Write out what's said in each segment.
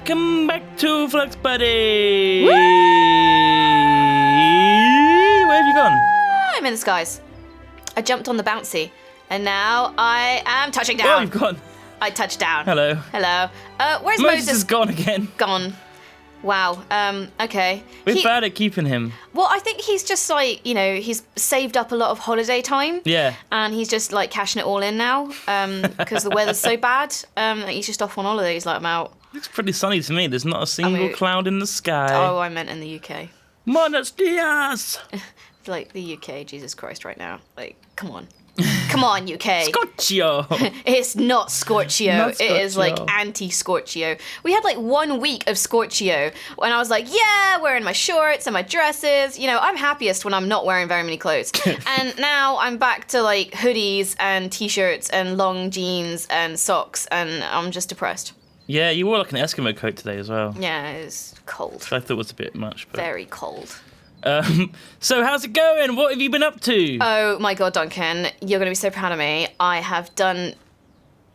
Welcome back to Flux Buddy! Woo! Where have you gone? I'm in the skies. I jumped on the bouncy, and now I am touching Oh, down. you've gone. I touched down. Hello. Hello. Where's Moses is gone again. Gone. Wow. Okay. We're bad at keeping him. Well, I think he's just like, he's saved up a lot of holiday time. Yeah. And he's just like cashing it all in now because the weather's so bad that he's just off on holidays like I'm out. Looks pretty sunny to me. There's not a single cloud in the sky. Oh, I meant in the UK. Buenos dias! Like the UK, Jesus Christ, right now. Like, come on. Come on, UK. Scorchio! It's not Scorchio. Not It is like Scorchio. anti-Scorchio. We had like 1 week of Scorchio when I was like, yeah, wearing my shorts and my dresses. I'm happiest when I'm not wearing very many clothes. And now I'm back to like hoodies and t-shirts and long jeans and socks, and I'm just depressed. Yeah, you wore like an Eskimo coat today as well. Yeah, it's cold. Which I thought was a bit much. But... Very cold. So how's it going? What have you been up to? Oh my God, Duncan, you're going to be so proud of me. I have done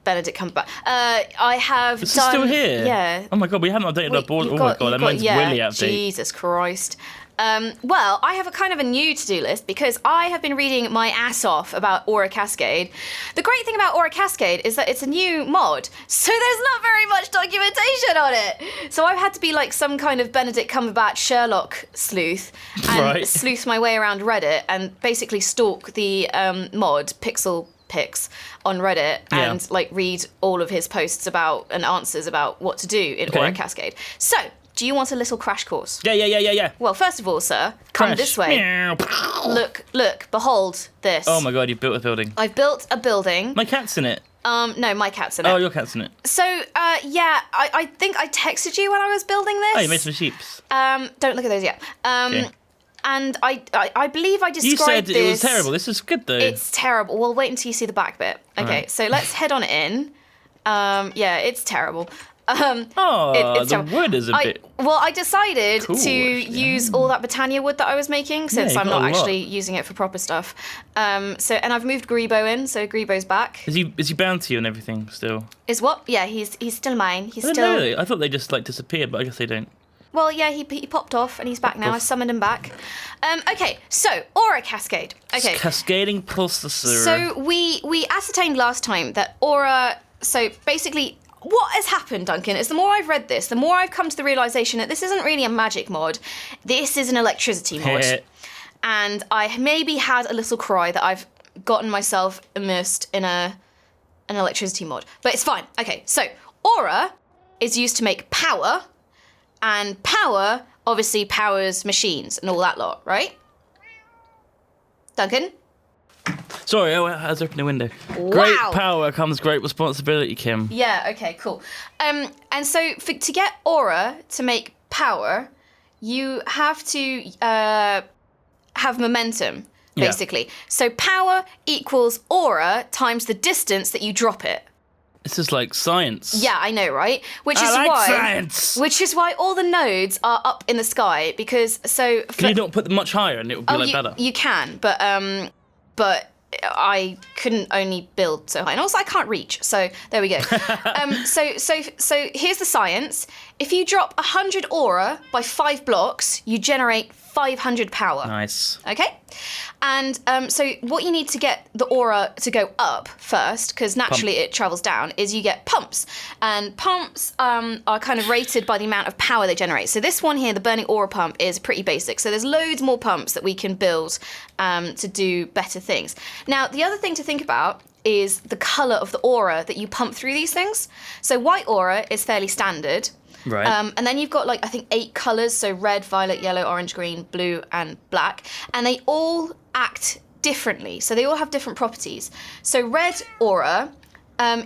Benedict Cumberbatch. I have Is done... it still here? Yeah. Oh my God, we haven't updated our board. You've Oh my God, that means really out of date. Jesus Christ. Well, I have a kind of a new to-do list because I have been reading my ass off about Aura Cascade. The great thing about Aura Cascade is that it's a new mod, so there's not very much documentation on it. So I've had to be like some kind of Benedict Cumberbatch Sherlock sleuth and sleuth my way around Reddit and basically stalk the mod Pixel Pics on Reddit and like read all of his posts about and answers about what to do in Aura Cascade. So, do you want a little crash course? Yeah. Well, first of all, sir, come this way. Meow. Look, behold this. Oh my God, you've built a building. I've built a building. My cat's in it. No, my cat's in it. Oh, your cat's in it. So, I think I texted you when I was building this. Oh, you made some sheeps. Don't look at those yet. Okay. And I believe I described You said this. it was terrible. This is good though. It's terrible. Well, wait until you see the back bit. Okay, Alright. so let's head on in. Yeah, it's terrible. It's the wood is a bit... Well, I decided cool, to actually. use all that Britannia wood that I was making since you I'm got not a lot. actually using it for proper stuff. And I've moved Grebo in, so Grebo's back. Is he bound to you and everything still? Is what? Yeah, he's still mine. He's I don't still. know. I thought they just like disappeared, but I guess they don't. Well, yeah, he popped off and he's back now. off. I summoned him back. Okay, so Aura Cascade. Okay. Cascading Processor. So we ascertained last time that Aura. So basically, what has happened, Duncan, is the more I've read this, the more I've come to the realization that this isn't really a magic mod. This is an electricity mod. And I maybe had a little cry that I've gotten myself immersed in an electricity mod. But it's fine. Okay, so Aura is used to make power, and power obviously powers machines and all that lot, right? Duncan? Sorry, I was opening the window. Wow. Great power comes great responsibility, Kim. Yeah, okay, cool. And so to get Aura to make power, you have to have momentum, basically. Yeah. So power equals Aura times the distance that you drop it. This is like science. Yeah, I know, right? Which is why all the nodes are up in the sky, because so... Can you not put them much higher and it would be better? You can, but I couldn't only build so high. And also I can't reach, so there we go. So here's the science. If you drop 100 Aura by 5 blocks, you generate 500 power. Nice. Okay? And so what you need to get the Aura to go up first, because naturally it travels down, is you get pumps. And pumps are kind of rated by the amount of power they generate. So this one here, the Burning Aura pump, is pretty basic. So there's loads more pumps that we can build to do better things. Now, the other thing to think about is the colour of the aura that you pump through these things. So white aura is fairly standard. Right. And then you've got I think 8 colours, so red, violet, yellow, orange, green, blue, and black. And they all act differently. So they all have different properties. So red aura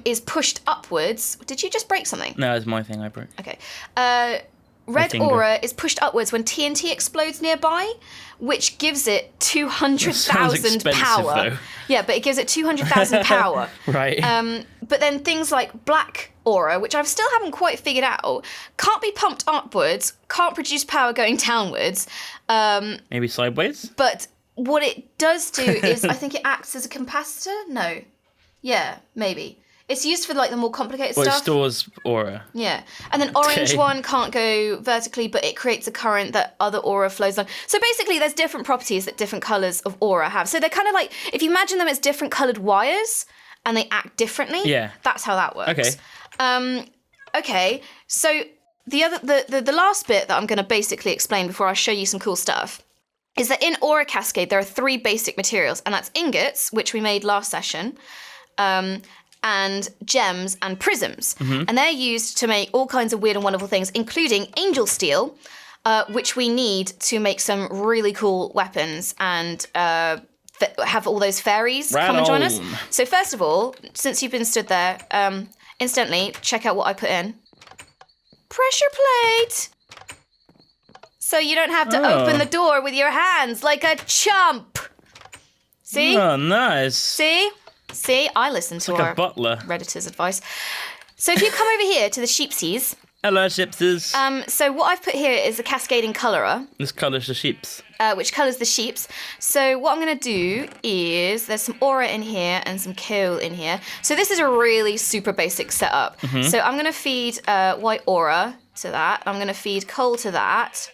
is pushed upwards. Did you just break something? No, it's my thing I broke. Okay. Red aura is pushed upwards when TNT explodes nearby, which gives it 200,000 power. Though. Yeah, but it gives it 200,000 power. Right. But then things like black aura, which I still haven't quite figured out, can't be pumped upwards, can't produce power going downwards. Maybe sideways? But what it does do is, I think it acts as a capacitor? No. Yeah, maybe. It's used for like the more complicated Well, it stuff. stores aura. Yeah. And then orange Okay. one can't go vertically, but it creates a current that other aura flows on. So basically there's different properties that different colours of aura have. So they're kind of like, if you imagine them as different coloured wires and they act differently, Yeah. that's how that works. Okay. Okay, so the last bit that I'm going to basically explain before I show you some cool stuff is that in Aura Cascade there are 3 basic materials, and that's ingots, which we made last session, and gems and prisms. And they're used to make all kinds of weird and wonderful things, including angel steel, which we need to make some really cool weapons and have all those fairies come and join us. on. So first of all, since you've been stood there, instantly check out what I put in. Pressure plate! So you don't have to open the door with your hands like a chump. See? Oh, nice. See? I listen to Like our a butler. Redditor's advice. So if you come over here to the sheepsies, Hello, shipsters. so what I've put here is a Cascading Colorr, This colours the sheeps. which colours the sheeps. So what I'm going to do is, there's some aura in here and some coal in here. So this is a really super basic setup. So I'm going to feed white aura to that. I'm going to feed coal to that.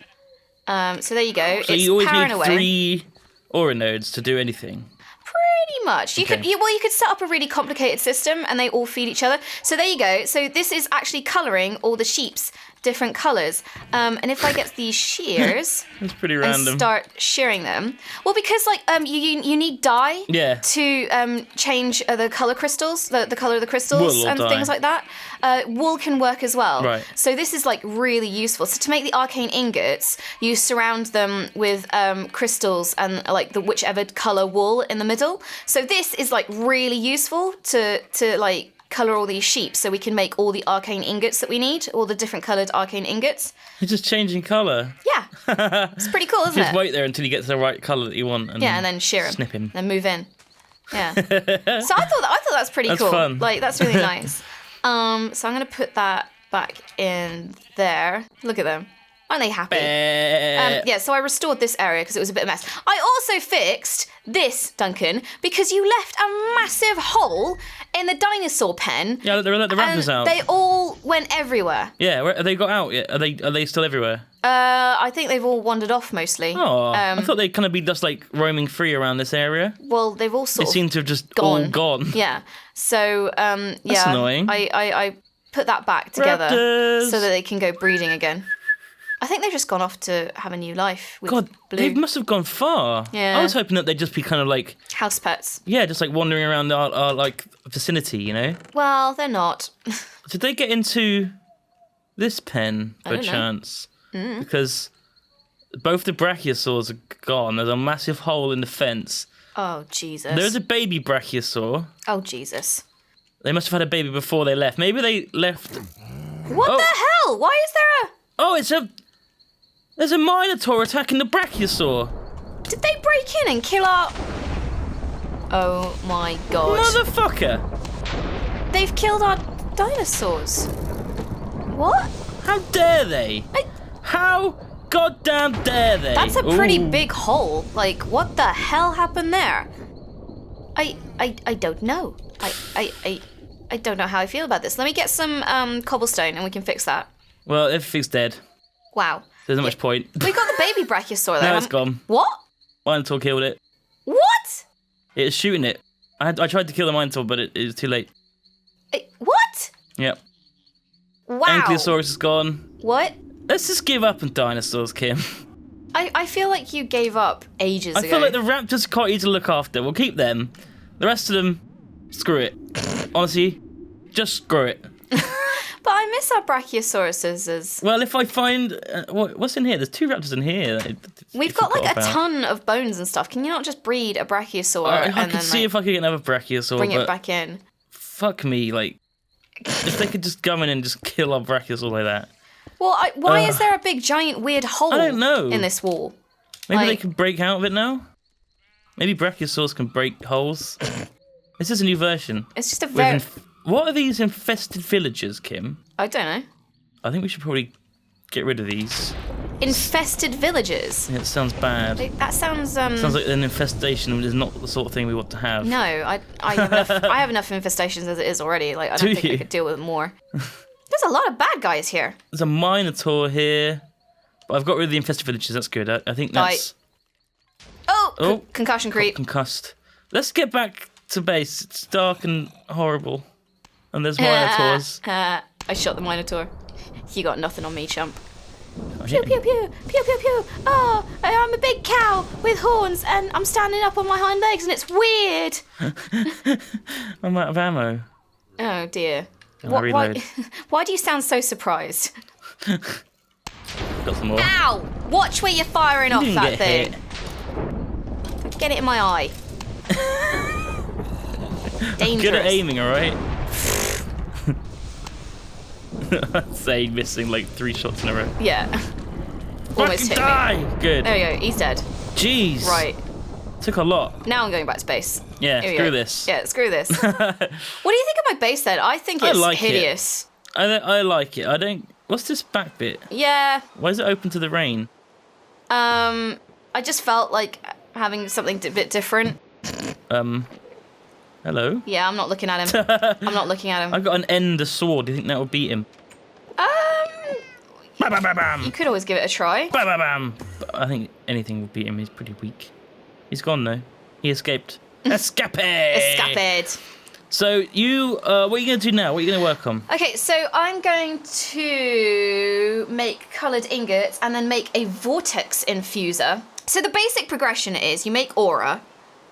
So there you go. So it's you always powering need away. 3 aura nodes to do anything. Pretty much. You Okay. could you could set up a really complicated system and they all feed each other. So there you go. So this is actually colouring all the sheeps different colours. And if I get these shears It's pretty and random. start shearing them, well, because like you need dye Yeah. to change the colour crystals, the colour of the crystals Wool or and dye? things like that. Wool can work as well. Right. So this is like really useful. So to make the arcane ingots, you surround them with crystals and like the whichever colour wool in the middle. So this is like really useful to like colour all these sheep so we can make all the arcane ingots that we need, all the different coloured arcane ingots. It's just changing colour. Yeah. It's pretty cool, isn't Just it? wait there until you get to the right colour that you want. Yeah, and then shear him. Snip him. Then move in. Yeah. So I thought that's pretty That's cool. fun. Like that's really nice. So I'm gonna put that back in there. Look at them. Aren't they happy? Yeah, so I restored this area because it was a bit of a mess. I also fixed this, Duncan, because you left a massive hole in the dinosaur pen. Yeah, they let the raptors and out. They all went everywhere. Yeah, have they got out yet? Are they still everywhere? I think they've all wandered off mostly. Oh, I thought they'd kind of be just like roaming free around this area. Well, they've all sort They of seem to have just gone. all gone. Yeah. So, yeah. annoying. I put that back together Raptors! so that they can go breeding again. I think they've just gone off to have a new life with God, Blue. they must have gone far. Yeah. I was hoping that they'd just be kind of like, House pets. yeah, just like wandering around our like vicinity, you know? Well, they're not. Did they get into this pen by don't know. chance? Because both the brachiosaurs are gone. There's a massive hole in the fence. Oh, Jesus. There's a baby brachiosaur. Oh, Jesus. They must have had a baby before they left. Maybe they left. What Oh. the hell? Why is there Oh, there's a minotaur attacking the brachiosaur. Did they break in and kill our... Oh, my God. Motherfucker! They've killed our dinosaurs. What? How dare they? How goddamn dare they? That's a pretty Ooh. big hole. Like, what the hell happened there? I don't know. I don't know how I feel about this. Let me get some cobblestone and we can fix that. Well, everything's dead. Wow. There's not much point. We got the baby brachiosaur there. Now it's gone. What? Minotaur killed it. What? It was shooting it. I tried to kill the Minotaur, but it was too late. What? Yep. Wow. Ankylosaurus is gone. What? Let's just give up on dinosaurs, Kim. I feel like you gave up ages ago. I feel like the raptors are quite easy to look after. We'll keep them. The rest of them, screw it. Honestly, just screw it. But I miss our brachiosauruses. Well, if I find... what's in here? There's 2 raptors in here. We've got like a ton of bones and stuff. Can you not just breed a brachiosaur I and could then see like, if I could get another brachiosaur, bring but it back in? fuck me, like... if they could just come in and just kill our brachiosaur like that. Well, why is there a big, giant, weird hole I don't know. in this wall? Maybe they Like- can break out of it now? Maybe brachiosaurs can break holes? This is a new version. It's just a With very... what are these infested villagers, Kim? I don't know. I think we should probably get rid of these. Infested villages. Yeah, it sounds bad. That sounds. Sounds like an infestation is not the sort of thing we want to have. No, I have enough infestations as it is already. Like I don't think I could deal with more. There's a lot of bad guys here. There's a Minotaur here, but I've got rid of the infested villages. That's good. I think that's. Oh, concussion creep. Concussed. Let's get back to base. It's dark and horrible, and there's Minotaurs. I shot the Minotaur. You got nothing on me, chump. Oh, Pew, pew, pew, pew, pew, pew. Oh, I'm a big cow with horns and I'm standing up on my hind legs and it's weird. I'm out of ammo. Oh, dear. Reload. Why do you sound so surprised? Got some more. Ow! Watch where you're firing off that thing. Hit. Get it in my eye. Dangerous. Good at aiming, alright? I'd say missing like 3 shots in a row. Yeah. Almost hit me. Good. There we go. He's dead. Jeez. Right. Took a lot. Now I'm going back to base. Yeah, screw this. Yeah, screw this. What do you think of my base then? I think it's hideous. I like it. I don't... What's this back bit? Yeah. Why is it open to the rain? I just felt like having something a bit different. Hello? Yeah, I'm not looking at him. I'm not looking at him. I've got an ender sword. Do you think that would beat him? Bam, bam, bam, bam. You could always give it a try. Bam, bam, bam. But I think anything would beat him. He's pretty weak. He's gone though. He escaped. Escaped. Escaped. So you, what are you going to do now? What are you going to work on? Okay, so I'm going to make coloured ingots and then make a Vortex Infuser. So the basic progression is you make Aura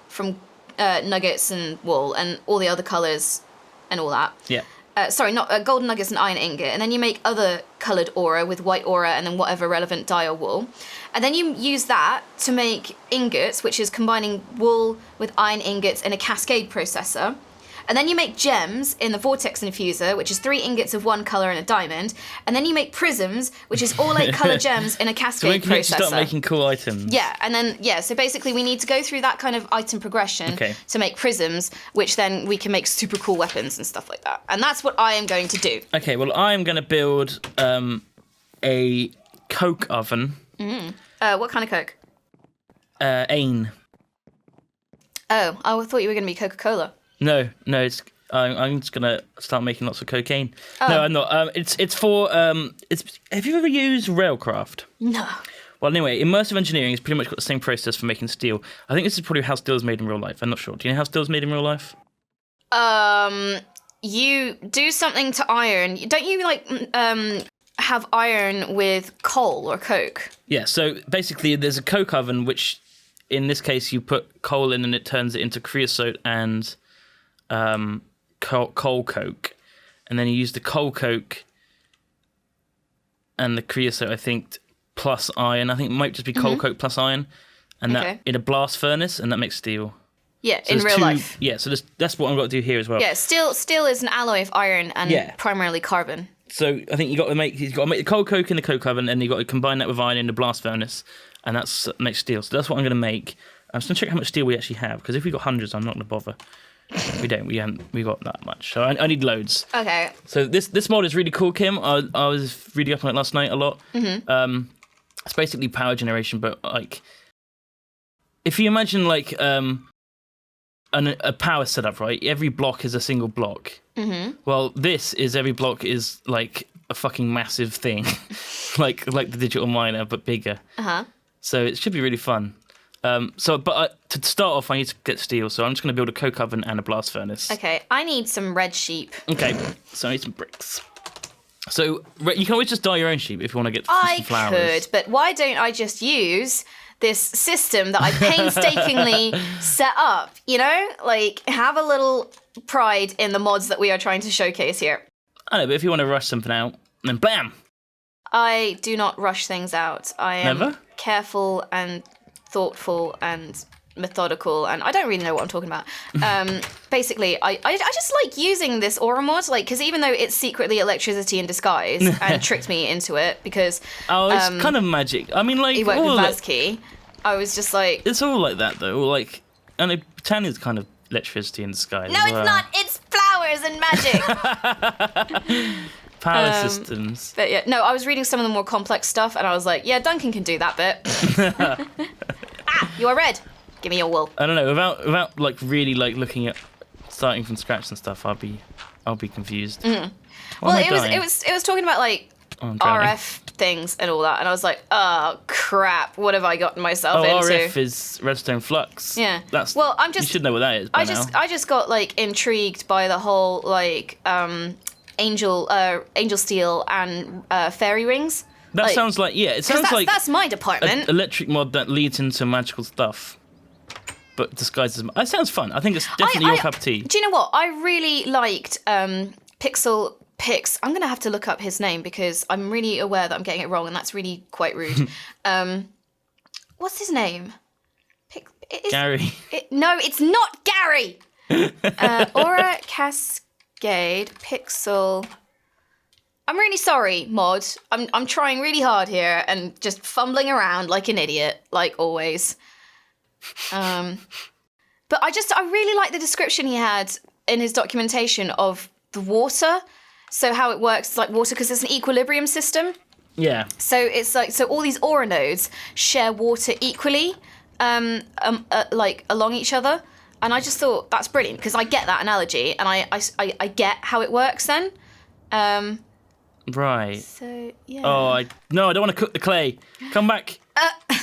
from nuggets and wool and all the other colours and all that. Yeah. Sorry, not golden nuggets and iron ingot. And then you make other coloured Aura with white Aura and then whatever relevant dye or wool. And then you use that to make ingots, which is combining wool with iron ingots in a Cascade processor. And then you make gems in the Vortex Infuser, which is 3 ingots of one colour and a diamond. And then you make prisms, which is all 8 colour gems in a Cascade so we can processor. start making cool items. Yeah, and then, so basically we need to go through that kind of item progression to make prisms, which then we can make super cool weapons and stuff like that. And that's what I am going to do. Okay, well, I am going to build a coke oven. What kind of coke? Ain. Oh, I thought you were going to be Coca-Cola. No, it's. I'm just gonna start making lots of cocaine. Oh. No, I'm not. It's for. Have you ever used Railcraft? No. Well, anyway, immersive engineering has pretty much got the same process for making steel. I think this is probably how steel is made in real life. I'm not sure. Do you know how steel is made in real life? You do something to iron. Don't you have iron with coal or coke? Yeah. So basically, there's a coke oven, which, in this case, you put coal in and it turns it into creosote and coal coke, and then you use the coal coke and the creosote, I think, plus iron. I think it might just be coal coke plus iron, and that in a blast furnace, and that makes steel. Yeah, so in real life. Yeah, so that's what I've got to do here as well. Yeah, steel is an alloy of iron and primarily carbon. So I think you've got to make the coal coke in the coke oven, and you've got to combine that with iron in the blast furnace, and that's makes steel. So that's what I'm going to make. I'm just going to check how much steel we actually have, because if we've got hundreds, I'm not going to bother. We don't. We got that much. So I need loads. Okay. So this mod is really cool, Kim. I was reading up on it last night a lot. It's basically power generation, but like, if you imagine like a power setup, right? Every block is a single block. Well, every block is like a fucking massive thing, like the digital miner, but bigger. So it should be really fun. To start off, I need to get steel, so I'm just going to build a coke oven and a blast furnace. Okay, I need some red sheep. Okay, so I need some bricks. So you can always just dye your own sheep if you want to get some flowers. I could, but why don't I just use this system that I painstakingly set up, you know? Like, have a little pride in the mods that we are trying to showcase here. I know, but if you want to rush something out, then bam! I do not rush things out. I am careful and thoughtful and methodical, and I don't really know what I'm talking about. Basically, I just like using this aura mod, like, because even though it's secretly electricity in disguise and tricked me into it, because it's kind of magic. I mean, like, he worked with Vazkey. I was just like, it's all like that though. Like, I know Britannia's kind of electricity in disguise. No, it's not. It's flowers and magic. Power systems. But yeah, no, I was reading some of the more complex stuff, and I was like, yeah, Duncan can do that bit. You are red. Give me your wool. I don't know. Without like really like looking at starting from scratch and stuff, I'll be confused. Mm. Well, it was talking about like RF things and all that, and I was like, oh crap, what have I gotten myself into? RF is redstone flux. Yeah. You should know what that is. I just got like intrigued by the whole like angel steel and fairy rings. That like, sounds like it sounds like that's my department. Electric mod that leads into magical stuff, but disguised as. It sounds fun. I think it's definitely your cup of tea. Do you know what? I really liked Pixel Pix. I'm gonna have to look up his name because I'm really aware that I'm getting it wrong, and that's really quite rude. What's his name? Gary. No, it's not Gary. Aura Cascade Pixel. I'm really sorry, mod. I'm trying really hard here and just fumbling around like an idiot, like always. But I really like the description he had in his documentation of the water. So how it works, like water, because it's an equilibrium system. Yeah. So it's like, so all these aura nodes share water equally, like along each other. And I just thought that's brilliant because I get that analogy and I get how it works then. Right. So, yeah. Oh, I don't want to cook the clay. Come back.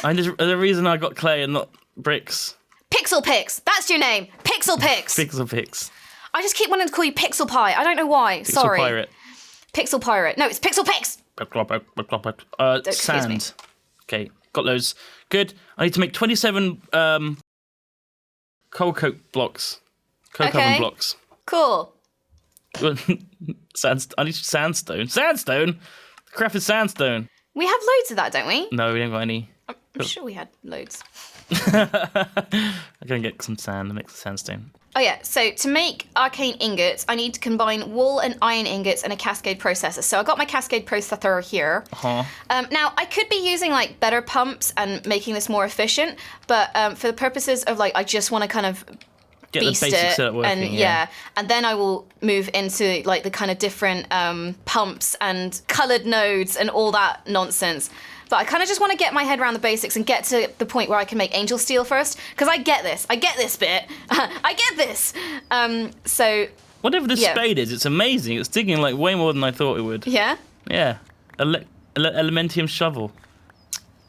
There's a reason I got clay and not bricks. Pixel Pix. That's your name. Pixel Pix. Pixel Pix. I just keep wanting to call you Pixel Pie. I don't know why. Pixel Sorry. Pirate. Pixel Pirate. No, it's Pixel Pix. Sand. Me. Okay, got loads. Good. I need to make 27 coal coke blocks. Coke oven blocks. Cool. I need sandstone. Sandstone? The crap is sandstone. We have loads of that, don't we? No, we haven't got any. I'm sure we had loads. I'm going to get some sand and make some sandstone. Oh yeah, so to make arcane ingots, I need to combine wool and iron ingots and a cascade processor. So I got my cascade processor here. Uh-huh. Now, I could be using like better pumps and making this more efficient, but for the purposes of like, I just want to kind of get the basics set up working, and and then I will move into like the kind of different pumps and colored nodes and all that nonsense. But I kind of just want to get my head around the basics and get to the point where I can make angel steel first, because I get this bit. I get this. So whatever this spade is, it's amazing. It's digging like way more than I thought it would. Yeah. Yeah. Elementium shovel.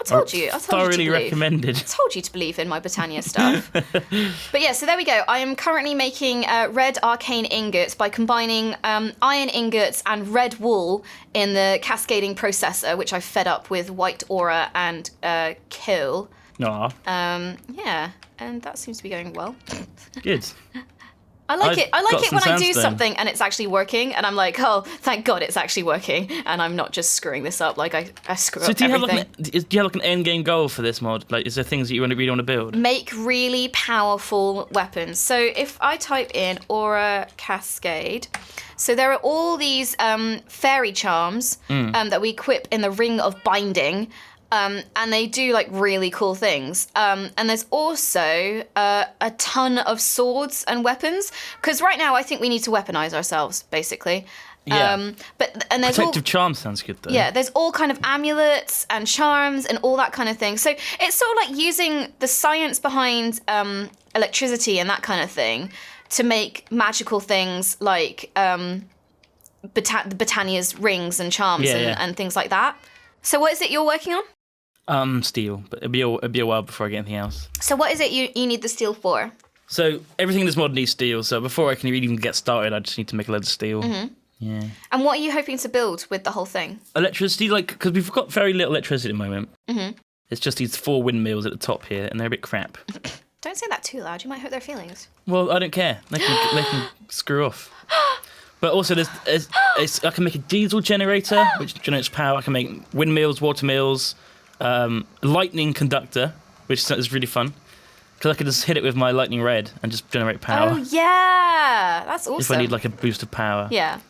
I told you. Thoroughly recommended. I told you to believe in my Britannia stuff. But yeah, so there we go. I am currently making red arcane ingots by combining iron ingots and red wool in the cascading processor, which I fed up with white aura and kill. Aw. Yeah, and that seems to be going well. Good. I like it when I do sandstone. something and it's actually working, and I'm like, oh, thank God it's actually working, and I'm not just screwing this up like I screw up everything. Do you have like an end game goal for this mod? Like, is there things that you really want to build? Make really powerful weapons. So if I type in Aura Cascade, so there are all these fairy charms that we equip in the Ring of Binding. And they do like really cool things. And there's also a ton of swords and weapons, because right now I think we need to weaponize ourselves, basically. Yeah. And there's Protective charm sounds good though. Yeah, there's all kind of amulets and charms and all that kind of thing. So it's sort of like using the science behind electricity and that kind of thing to make magical things like Britannia's rings and charms and things like that. So what is it you're working on? Steel, but it'll be a while before I get anything else. So what is it you need the steel for? So everything in this mod needs steel, so before I can even get started, I just need to make a load of steel. Mm-hmm. Yeah. And what are you hoping to build with the whole thing? Electricity, like, because we've got very little electricity at the moment. Mm-hmm. It's just these 4 windmills at the top here, and they're a bit crap. Don't say that too loud, you might hurt their feelings. Well, I don't care. They can screw off. But also, I can make a diesel generator, which generates power. I can make windmills, water mills, lightning conductor, which is really fun. Because I can just hit it with my lightning red and just generate power. Oh, yeah. That's awesome. If I need like a boost of power. Yeah.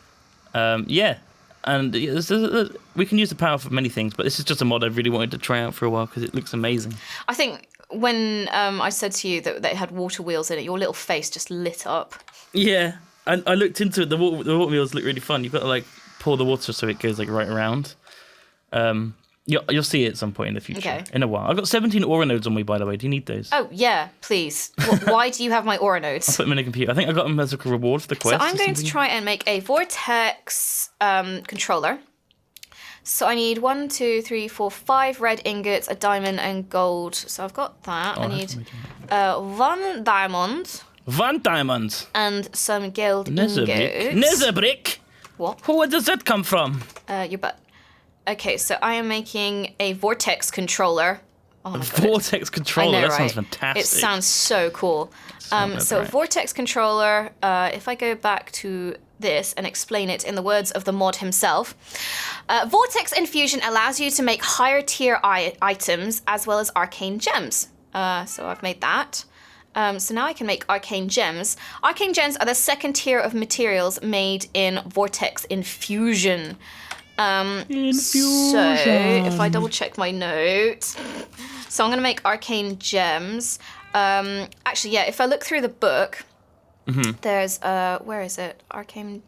Yeah. And we can use the power for many things, but this is just a mod I really wanted to try out for a while because it looks amazing. I think when I said to you that it had water wheels in it, your little face just lit up. Yeah. And I looked into it. The water wheels look really fun. You've got to like pour the water so it goes like right around. You'll see it at some point in the future. Okay. In a while. I've got 17 aura nodes on me, by the way. Do you need those? Oh, yeah, please. Why do you have my aura nodes? I'll put them in a computer. I think I got them as a reward for the quest. So I'm going to try and make a Vortex controller. So I need 1, 2, 3, 4, 5 red ingots, a diamond, and gold. So I've got that. I need 1 diamond. 1 diamond. And some gold ingots. Netherbrick? What? Where does that come from? Your butt. Okay, so I am making a Vortex controller. Oh my God. Vortex controller? I know, that sounds right? fantastic. It sounds so cool. So Vortex controller, if I go back to this and explain it in the words of the mod himself, Vortex Infusion allows you to make higher tier items as well as Arcane Gems. So I've made that. So now I can make Arcane Gems. Arcane Gems are the second tier of materials made in Vortex Infusion. So if I double check my notes, so I'm going to make Arcane Gems. Actually, yeah, if I look through the book, there's, where is it? Arcane,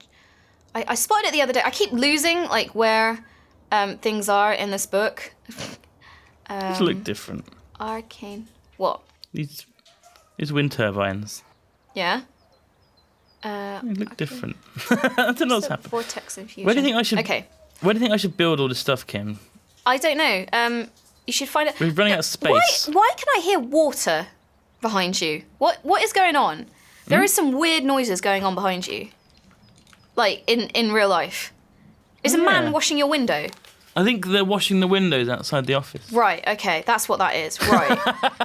I spotted it the other day. I keep losing, like, where things are in this book. These look different. Arcane, what? These wind turbines. Yeah? They look different. I don't know what's happened. Vortex Infusion. Where do you think I should... Okay. Where do you think I should build all this stuff, Kim? I don't know. You should find it. We're running out of space. Why can I hear water behind you? What is going on? There is some weird noises going on behind you. Like in real life. Is a man washing your window? I think they're washing the windows outside the office. Right, okay, that's what that is. Right.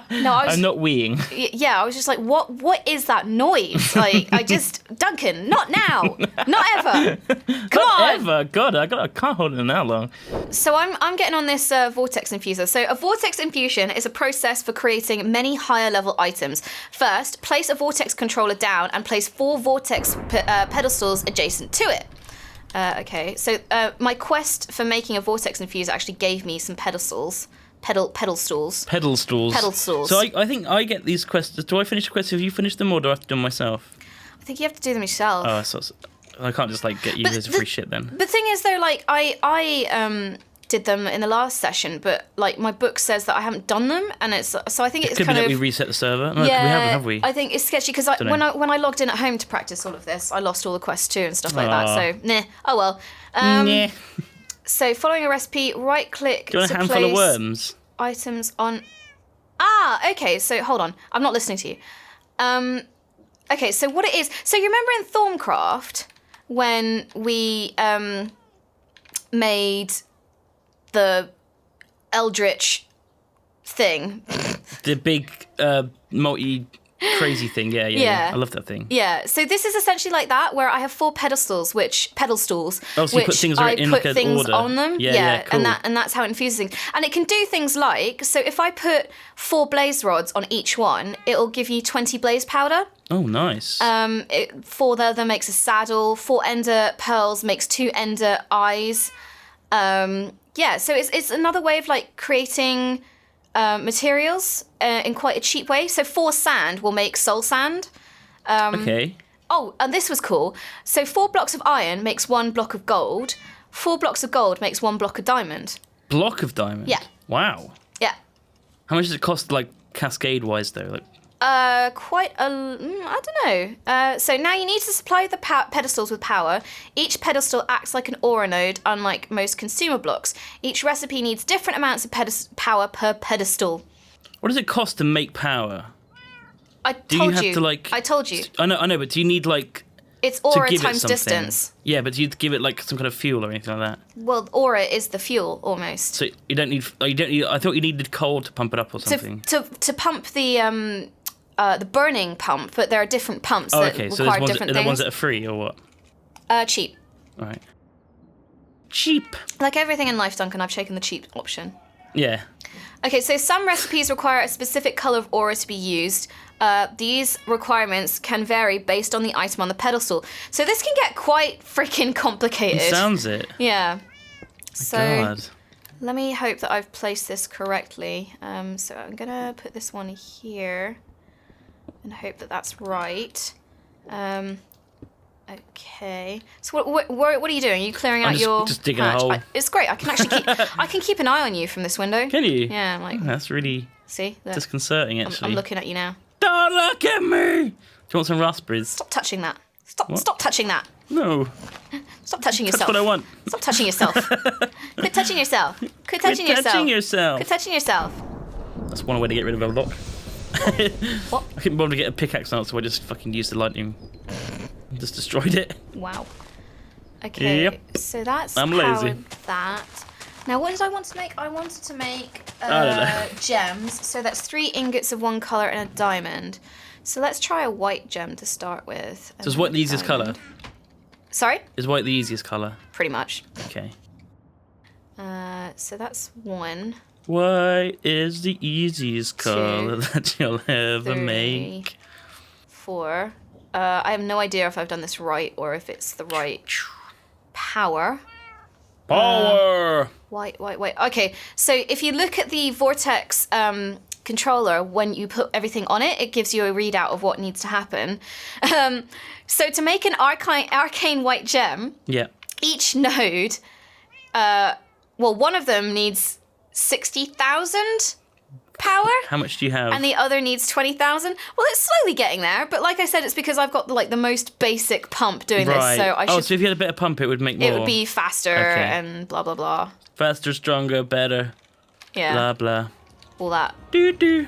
No, I'm not weeing. Yeah, I was just like, what is that noise? Like, Duncan, not now. Not ever. Come on. Not ever. God, I can't hold it in that long. So I'm getting on this Vortex Infuser. So a Vortex Infusion is a process for creating many higher level items. First, place a Vortex controller down and place 4 Vortex pedestals adjacent to it. Okay, so my quest for making a Vortex Infuser actually gave me some pedestals. Pedal stools. Pedal stools. Pedal stools. So I think I get these quests. Do I finish the quests? Have you finished them, or do I have to do them myself? I think you have to do them yourself. Oh, so I can't just like get you loads of free shit then. The thing is though, like I did them in the last session, but like my book says that I haven't done them, and it's so I think it's could kind be of that we reset the server. No, yeah, we haven't, have we? I think it's sketchy because when I logged in at home to practice all of this, I lost all the quests too and stuff like that. So nah. Oh well. Nah. So following a recipe, right click. Do you want a handful of worms? Items on. Okay. So hold on, I'm not listening to you. Okay. So what it is? So you remember in Thorncraft when we made the Eldritch thing. The big multi-crazy thing, yeah. I love that thing. Yeah, so this is essentially like that, where I have 4 pedestals, pedal stools, so you put things in like an order. On them. Yeah, cool. and that's how it infuses things. And it can do things like, so if I put 4 blaze rods on each one, it'll give you 20 blaze powder. Oh, nice. 4 there makes a saddle. 4 ender pearls makes 2 ender eyes. Yeah, so it's another way of like creating materials in quite a cheap way. So 4 sand will make soul sand. Okay. Oh, and this was cool. So 4 blocks of iron makes 1 block of gold. 4 blocks of gold makes 1 block of diamond. Block of diamond? Yeah. Wow. Yeah. How much does it cost, like, cascade-wise, though? Like, quite a... I don't know. So now you need to supply the pedestals with power. Each pedestal acts like an aura node, unlike most consumer blocks. Each recipe needs different amounts of power per pedestal. What does it cost to make power? I told you. I know, but do you need, like... It's aura to give times it distance. Yeah, but do you give it, like, some kind of fuel or anything like that? Well, aura is the fuel, almost. So you don't need... I thought you needed coal to pump it up or something. To pump the burning pump, but there are different pumps that require different things. Are there ones that are free or what? Cheap. All right. Cheap. Like everything in life, Duncan, I've taken the cheap option. Yeah. Okay, so some recipes require a specific color of aura to be used. These requirements can vary based on the item on the pedestal. So this can get quite freaking complicated. It sounds it. Yeah. So God. Let me hope that I've placed this correctly. So I'm going to put this one here and hope that that's right. Okay. So what are you doing? Are you clearing out your just digging hatch? a hole. It's great. I can actually I can keep an eye on you from this window. Can you? Yeah, I'm like. Oh, that's really See? Look. disconcerting, actually. I'm looking at you now. Don't look at me! Do you want some raspberries? Stop touching that. Stop touching that. No. Stop touching yourself. That's what I want. Stop touching yourself. Quit touching yourself. Quit touching yourself. Quit touching yourself. That's one way to get rid of a lock. What? I couldn't bother to get a pickaxe out, so I just fucking used the lightning. And just destroyed it. Wow. Okay. Yep. So that's I'm lazy. That. Now, what did I want to make? I wanted to make I don't know. gems. So that's 3 ingots of one color and a diamond. So let's try a white gem to start with. So is white the easiest colour? Sorry? Is white the easiest colour? Pretty much. Okay. So that's 1. White is the easiest colour that you'll ever 3, make. 4. I have no idea if I've done this right or if it's the right power. Power! White. Okay, so if you look at the Vortex controller, when you put everything on it, it gives you a readout of what needs to happen. So to make an arcane white gem, Yeah. each node, one of them needs 60,000 power. How much do you have? And the other needs 20,000. Well, it's slowly getting there, but like I said, it's because I've got the most basic pump doing this, so I should. So if you had a bit of pump, it would make more. It would be faster and blah blah blah. Faster, stronger, better. Yeah. Blah blah. All that. Doo doo.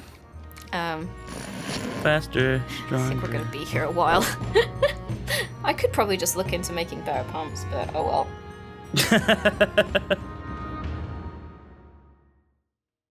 Faster, stronger. I think we're gonna be here a while. I could probably just look into making better pumps, but oh well.